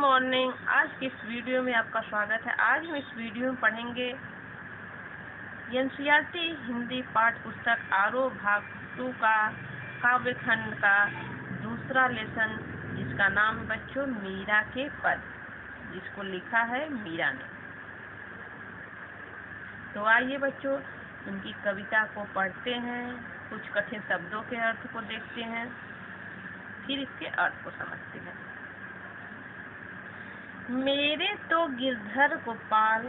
Morning. आज की इस वीडियो में आपका स्वागत है। आज हम इस वीडियो में पढ़ेंगे एनसीईआरटी हिंदी पाठ पुस्तक आरोह भाग 2 का काव्यखंड का दूसरा लेसन, जिसका नाम है बच्चों मीरा के पद, जिसको लिखा है मीरा ने। तो आइए बच्चों इनकी कविता को पढ़ते हैं, कुछ कठिन शब्दों के अर्थ को देखते हैं, फिर इसके अर्थ को समझते हैं। मेरे तो गिरधर गोपाल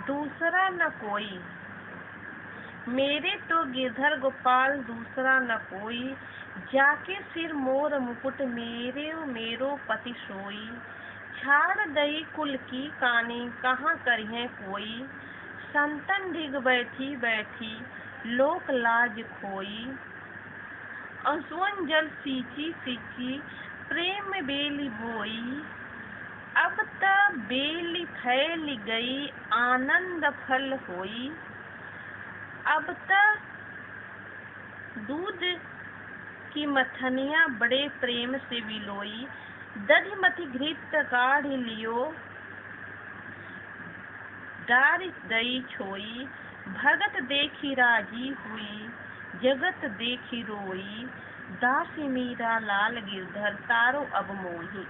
दूसरा न कोई, मेरे तो गिरधर गोपाल दूसरा न कोई, जाके सिर मोर मुकुट मेरे मेरो पति सोई। छाड़ दई कुल की कानी कहाँ करिए कोई, संतन ढिग बैठी बैठी लोक लाज खोई। अंसुअन जल सींची सींची प्रेम बेली बोई, अब त बेली फैल गई आनंद फल होई। अब त दूध की मथनिया बड़े प्रेम से बिलोई, दधिमति घृत काढ़ लियो डार दई छोई। भगत देखी राजी हुई जगत देखी रोई, दासी मीरा लाल गिरधर तारो अब मोही।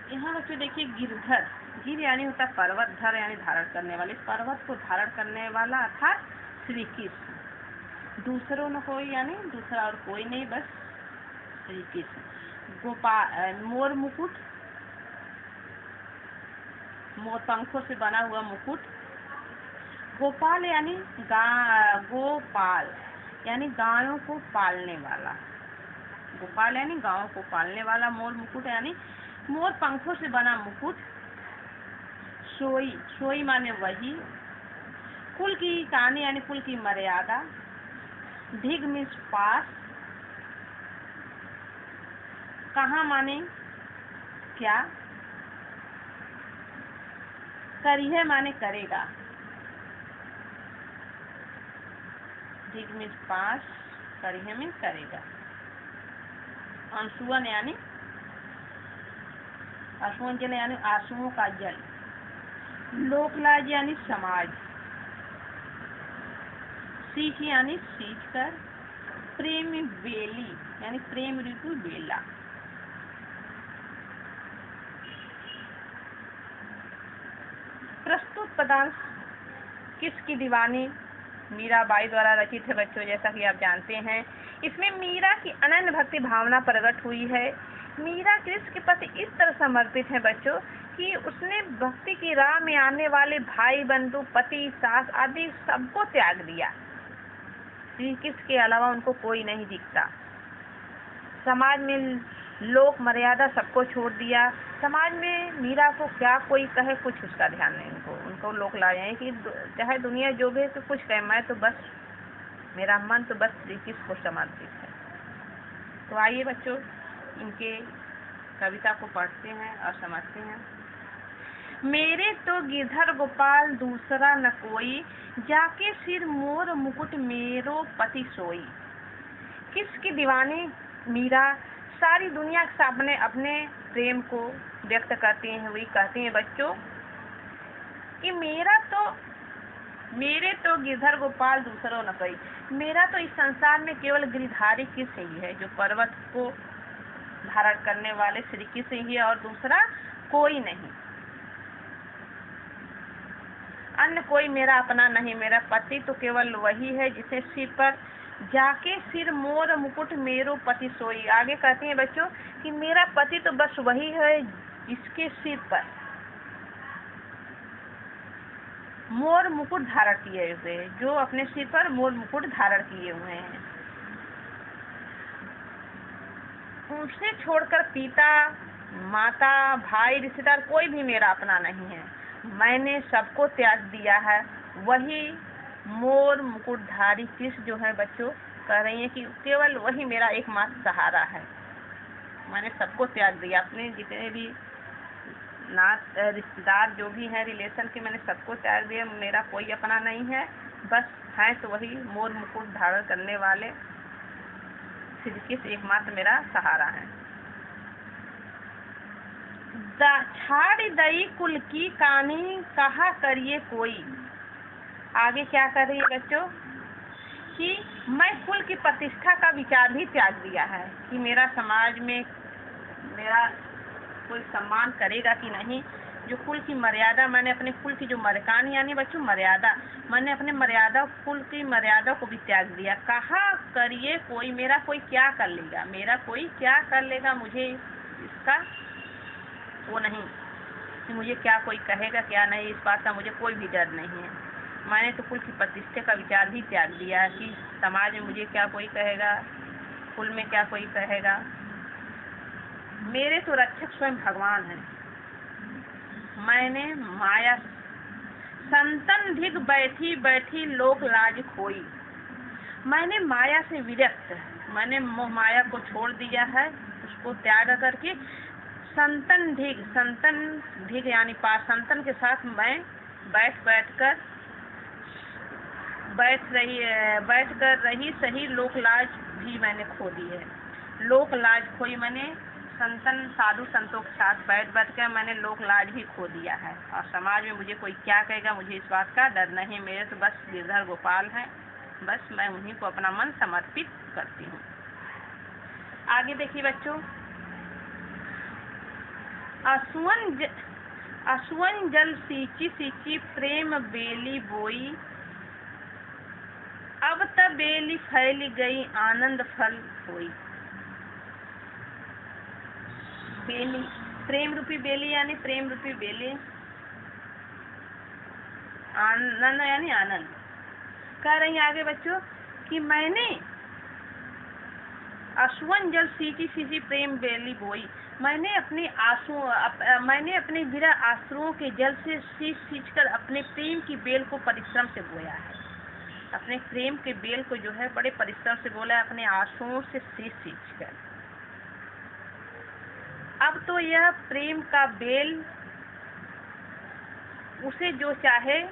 यहाँ बच्चों देखिए गिरधर, गिर यानी होता पर्वत, धर यानी धारण करने वाले, पर्वत को धारण करने वाला अर्थात श्री कृष्ण। दूसरों न कोई यानी दूसरा और कोई नहीं, बस श्री कृष्ण। गोपाल मोर मुकुट, मोर पंखों से बना हुआ मुकुट। गोपाल यानी गोपाल यानी गायों को पालने वाला, गोपाल यानी गायों को पालने वाला। मोर मुकुट यानी मोर पंखों से बना मुकुट। सोई, सोई माने वही। कुल की कानी यानी कुल की मर्यादा। ढिग मीन्स पास। कहाँ माने क्या। करिए माने करेगा। ढिग मीन्स पास, करिए मीन्स करेगा। अंशुअन यानी आंसुओं जल यानी आंसुओं का जल। लोकलाज यानी समाज। सीख यानी सीख कर। प्रेम बेली यानी प्रेम ऋतु बेला। प्रस्तुत पदांश किसकी दीवानी मीराबाई द्वारा रचित है बच्चों, जैसा कि आप जानते हैं। इसमें मीरा की अनन्य भक्ति भावना प्रकट हुई है। मीरा कृष्ण के प्रति इस तरह समर्पित है बच्चों कि उसने भक्ति की राह में आने वाले भाई बंधु पति सास आदि सबको त्याग दिया। श्री कृष्ण के अलावा उनको कोई नहीं दिखता। समाज में लोक मर्यादा सबको छोड़ दिया। समाज में मीरा को क्या कोई कहे कुछ उसका ध्यान नहीं। उनको लोग लाए कि चाहे दुनिया जो भी तो कुछ कहे, मैं तो बस मेरा मन तो बस श्री कृष्ण को समर्पित है। तो आइए बच्चों इनके कविता को पढ़ते हैं और समझते हैं। मेरे तो गिरधर गोपाल दूसरा न कोई, जाके सिर मोर मुकुट मेरो पति सोई। किसकी दीवानी मीरा सारी दुनिया के सामने अपने प्रेम को व्यक्त करती हैं। वही कहती हैं बच्चों कि मेरे तो गिरधर गोपाल दूसरों न कोई, मेरा तो इस संसार में केवल गिरधारी कृष्ण ही है, जो पर्वत को धारण करने वाले श्री कृष्ण ही है और दूसरा कोई नहीं। अन्य कोई मेरा अपना नहीं। मेरा पति तो केवल वही है जिसे सिर पर जाके सिर मोर मुकुट मेरो पति सोई। आगे कहती हैं बच्चों कि मेरा पति तो बस वही है जिसके सिर पर मोर मुकुट धारण किए हुए, जो अपने सिर पर मोर मुकुट धारण किए हुए हैं। उनसे छोड़कर पिता माता भाई रिश्तेदार कोई भी मेरा अपना नहीं है। मैंने सबको त्याग दिया है। वही मोर मुकुटधारी कृष्ण जो है बच्चों कह रही है कि केवल वही मेरा एकमात्र सहारा है। मैंने सबको त्याग दिया, अपने जितने भी रिश्तेदार जो भी हैं रिलेशन के, मैंने सबको त्याग दिया। मेरा कोई अपना नहीं है, बस है तो वही मोर मुकुट धारण करने वाले श्री कृष्ण एकमात्र मेरा सहारा है। छाड़ दई कुल की कानी कहा करिए कोई। आगे क्या कर रही है बच्चों कि मैं कुल की प्रतिष्ठा का विचार भी त्याग दिया है कि मेरा समाज में मेरा कोई सम्मान करेगा कि नहीं। जो कुल की मर्यादा, मैंने अपने कुल की जो मरकान यानी बच्चों मर्यादा, मैंने अपने मर्यादा कुल की मर्यादा को भी त्याग दिया। कहा करिए कोई, मेरा कोई क्या कर लेगा, मेरा कोई क्या कर लेगा, मुझे इसका वो नहीं कि मुझे क्या कोई कहेगा क्या नहीं, इस बात का मुझे कोई भी डर नहीं है। मैंने तो कुल की प्रतिष्ठा का विचार भी त्याग दिया है कि समाज में मुझे क्या कोई कहेगा, कुल में क्या कोई कहेगा। मेरे तो रक्षक स्वयं भगवान हैं। मैंने माया संतन धिक बैठी बैठी लोक लाज खोई। मैंने माया से विरक्त, मैंने मोह माया को छोड़ दिया है, उसको त्याग करके संतन धिक यानी संतन के साथ मैं बैठ कर रही सही लोक लाज भी मैंने खो दी है। लोक लाज खोई, मैंने संतन साधु संतों के साथ बैठ कर मैंने लोक लाज भी खो दिया है और समाज में मुझे कोई क्या कहेगा, मुझे इस बात का डर नहीं। मेरे तो बस गिरधर गोपाल हैं, बस मैं उन्हीं को अपना मन समर्पित करती हूँ। आगे देखिए बच्चों, असुवन जल सींची सींची प्रेम बेली बोई। अब तब बेली फैल गई आनंद फल होई। बेली, प्रेम रूपी बेली यानी प्रेम रूपी बेली, आनंद यानी आनंद। कह रही आगे बच्चों कि मैंने आंसुअन जल सींची सींची प्रेम बेली बोई। मैंने अपने विरह आंसुओं के जल से सींच कर अपने प्रेम की बेल को परिश्रम से बोया है। अपने प्रेम के बेल को जो है बड़े परिश्रम से बोला है, अपने आंसुओं से सींच कर। अब तो यह प्रेम का बेल उसे जो चाहे,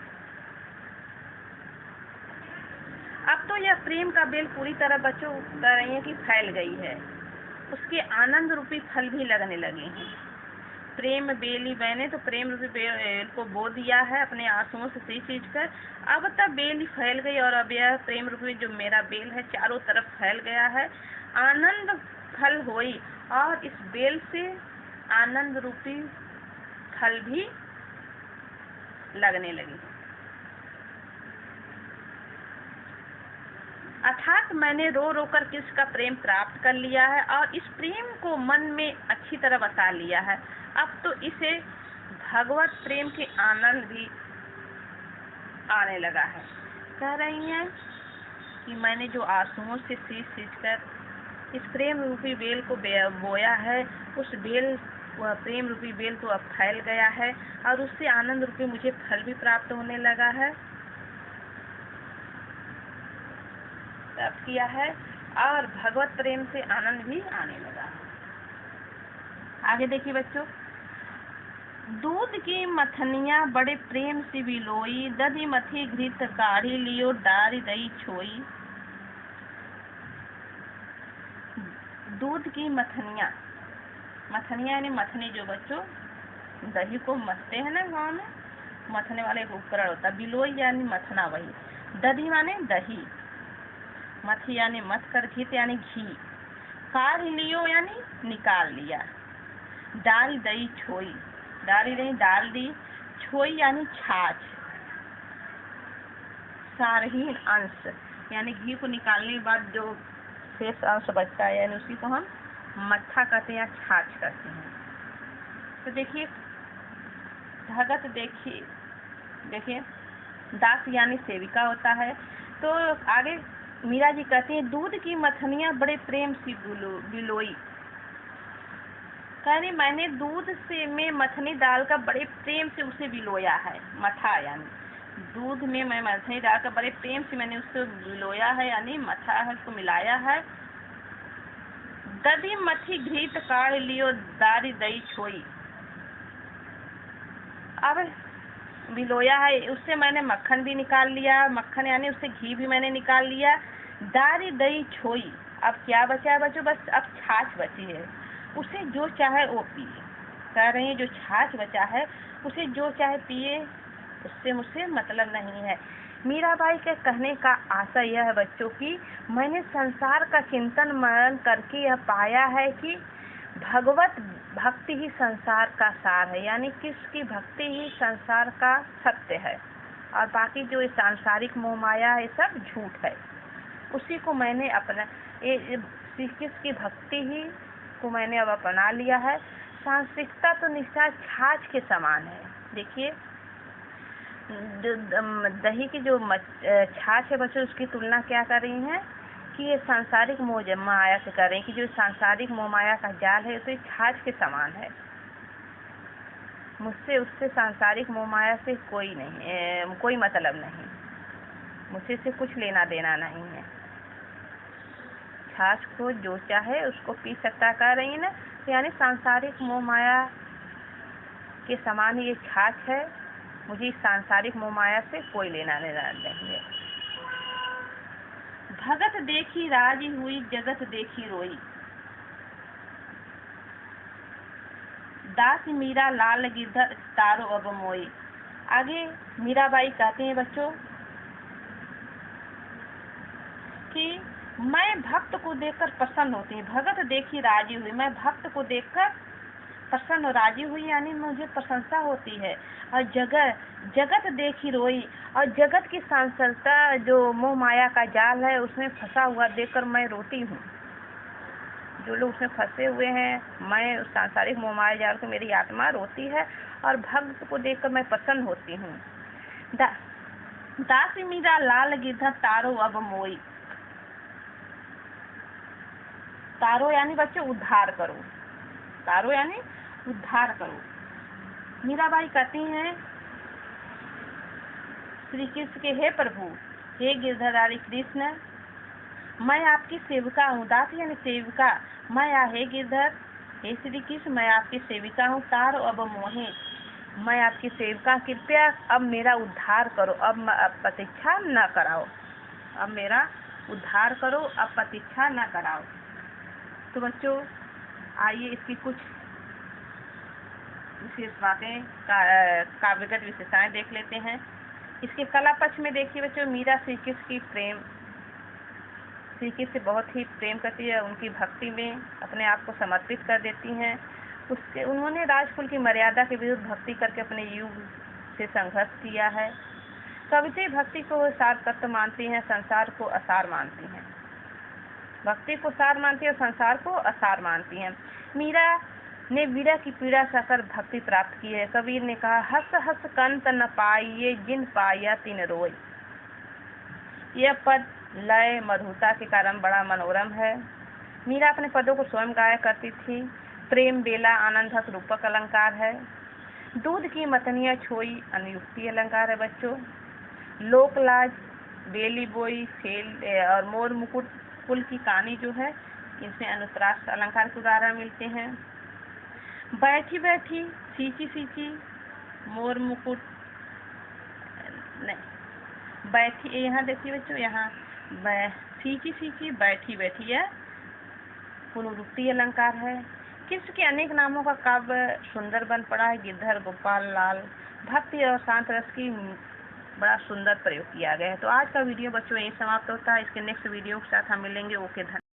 अब तो यह प्रेम का बेल पूरी तरह बच्चों कह रही है कि फैल गई है, उसके आनंद रूपी फल भी लगने लगे हैं। प्रेम बेली, मैंने तो प्रेम रूपी बेल को बो दिया है अपने आंसुओं से सींच कर। अब तब बेल फैल गई और अब यह प्रेम रूपी जो मेरा बेल है चारों तरफ फैल गया है। आनंद फल होई, और इस बेल से आनंद रूपी फल भी लगने लगी। अर्थात मैंने रो रो कर कृष्ण का प्रेम प्राप्त कर लिया है और इस प्रेम को मन में अच्छी तरह बसा लिया है। अब तो इसे भगवत प्रेम के आनंद भी आने लगा है। कह रही हैं कि मैंने जो आंसुओं से सींच कर इस प्रेम रूपी बेल को बोया है, उस बेल, वह प्रेम रूपी बेल तो अब फैल गया है और उससे आनंद रूपी मुझे फल भी प्राप्त होने लगा है, प्राप्त किया है, और भगवत प्रेम से आनंद भी आने लगा। आगे देखिए बच्चों, दूध की मथनिया बड़े प्रेम से बिलोई, दधी मथी घृत काढ़ी लियो डारी दई छोई। दूध की मथनिया, मथनिया यानी मथनी, जो बच्चों दही को मथते हैं ना गाँव में, मथने वाले एक उपकरण होता है। बिलोई यानी मथना, वही। दधी माने दही, मथी यानी मथ कर, घृत यानी घी, काढ़ लियो यानी निकाल लिया, डाल दई छोई, डाली नहीं डाल दी, छोई यानी छाछ, सारहीन अंश यानी घी को निकालने के बाद जो शेष अंश बचता है यानी उसी को हम मट्ठा कहते हैं या छाछ कहते हैं। तो देखिए भगत, देखिए दास यानी सेविका होता है। तो आगे मीरा जी कहती हैं, दूध की मथनिया बड़े प्रेम से बिलोई। कह रही मैंने दूध से में मथनी डालकर बड़े प्रेम से उसे बिलोया है, मथा यानी दूध में मैं मथनी डालकर बड़े प्रेम से मैंने उसको बिलोया है यानी मथा है, उसको मिलाया है। दधी मथी घृत काढ़ लियो दारी दई छोई। अब बिलोया है, उससे मैंने मक्खन भी निकाल लिया, मक्खन यानी उससे घी भी मैंने निकाल लिया। दारी दई छोई, अब क्या बचा है बच्चों, बस अब छाछ बची है, उसे जो चाहे वो पिए। कह रही हैं जो छाछ बचा है उसे जो चाहे पिए, उससे मुझसे मतलब नहीं है। मीराबाई के कहने का आशय यह है बच्चों की, मैंने संसार का चिंतन मनन करके यह पाया है कि भगवत भक्ति ही संसार का सार है, यानी कृष्ण की भक्ति ही संसार का सत्य है और बाकी जो ये सांसारिक मोह माया है सब झूठ है। उसी को मैंने अपना श्री कृष्ण की भक्ति ही को मैंने अब अपना लिया है। सांसारिकता तो निश्चय छाछ के समान है। देखिए दही की जो छाछ है बच्चों, उसकी तुलना क्या कर रही हैं कि ये सांसारिक मोह माया से कर रही हैं कि जो सांसारिक मोह माया का जाल है तो ये छाछ के समान है। मुझसे उससे सांसारिक मोह माया से कोई मतलब नहीं, मुझसे से कुछ लेना देना नहीं है। छाछ को जो चाहे उसको पी सकता कर रही है ना, यानी सांसारिक मोह माया के समान ही ये छाछ है। मुझे इस सांसारिक मोह माया से कोई लेना देना नहीं है। भगत देखी राजी हुई, जगत देखी रोई, दास मीरा लाल गिरधर तारो अब मोई। आगे मीराबाई कहते हैं बच्चों कि मैं भक्त को देखकर प्रसन्न होती हूँ। भगत देखी राजी हुई, मैं भक्त को देखकर प्रसन्न राजी हुई, यानी मुझे प्रशंसा होती है। और जगत देखी रोई, और जगत की सांसारिकता जो मोह माया का जाल है उसमें फंसा हुआ देखकर मैं रोती हूँ। जो लोग उसमें फंसे हुए हैं, मैं उस सांसारिक मोह माया जाल को मेरी आत्मा रोती है और भक्त को देखकर मैं प्रसन्न होती हूँ। दासी मीरा लाल गिरधर तारो अब मोई। तारो यानी बच्चों उद्धार करो, तारो यानी उद्धार करो। मीराबाई कहती हैं श्री कृष्ण के, हे प्रभु, हे गिरधरधारी कृष्ण, मैं आपकी सेविका हूँ। दास यानी सेविका, मैं हे गिरधर, हे श्री कृष्ण, मैं आपकी सेविका हूँ। तारो अब मोहे, मैं आपकी सेविका, कृपया अब मेरा उद्धार करो, अब प्रतीक्षा न कराओ, अब मेरा उद्धार करो, अब प्रतीक्षा न कराओ। तो बच्चों आइए इसकी कुछ विशेष बातें, काव्यगत विशेषताएं देख लेते हैं। इसके कला पक्ष में देखिए बच्चों, मीरा श्री कृष्ण से बहुत ही प्रेम करती है, उनकी भक्ति में अपने आप को समर्पित कर देती हैं। उन्होंने राजकुल की मर्यादा के विरुद्ध भक्ति करके अपने युग से संघर्ष किया है। कविता भक्ति को सार तत्व मानती हैं, संसार को असार मानती हैं। भक्ति को सार मानती है, संसार को असार मानती हैं। मीरा ने विरह की पीड़ा सहकर भक्ति प्राप्त की है। कबीर ने कहा, हस हस कंत न पाइये, जिन पाया तिन रोय। यह पद लय मधुरता के कारण बड़ा मनोरम है। मीरा अपने पदों को स्वयं गाया करती थी। प्रेम बेला आनंद रूपक अलंकार है। दूध की मतनिया छोई अनुयुक्ति अलंकार है बच्चों। लोकलाज, बेली बोई, फेल और मोर मुकुट फूल की कहानी जो है, इनसे अनुप्रास अलंकार के उदाहरण मिलते हैं। बैठी बैठी, सींची सींची, मोर मुकुट नहीं, बैठी, यहाँ देखिए बच्चों, यहाँ सींची सींची, बैठी बैठी, यह पुनरुक्ति अलंकार है। कृष्ण के अनेक नामों का काव्य सुंदर बन पड़ा है। गिरधर, गोपाल, लाल, भक्ति और शांत रस की बड़ा सुंदर प्रयोग किया गया है। तो आज का वीडियो बच्चों यही समाप्त होता है। इसके नेक्स्ट वीडियो के साथ हम मिलेंगे। ओके, धन्यवाद।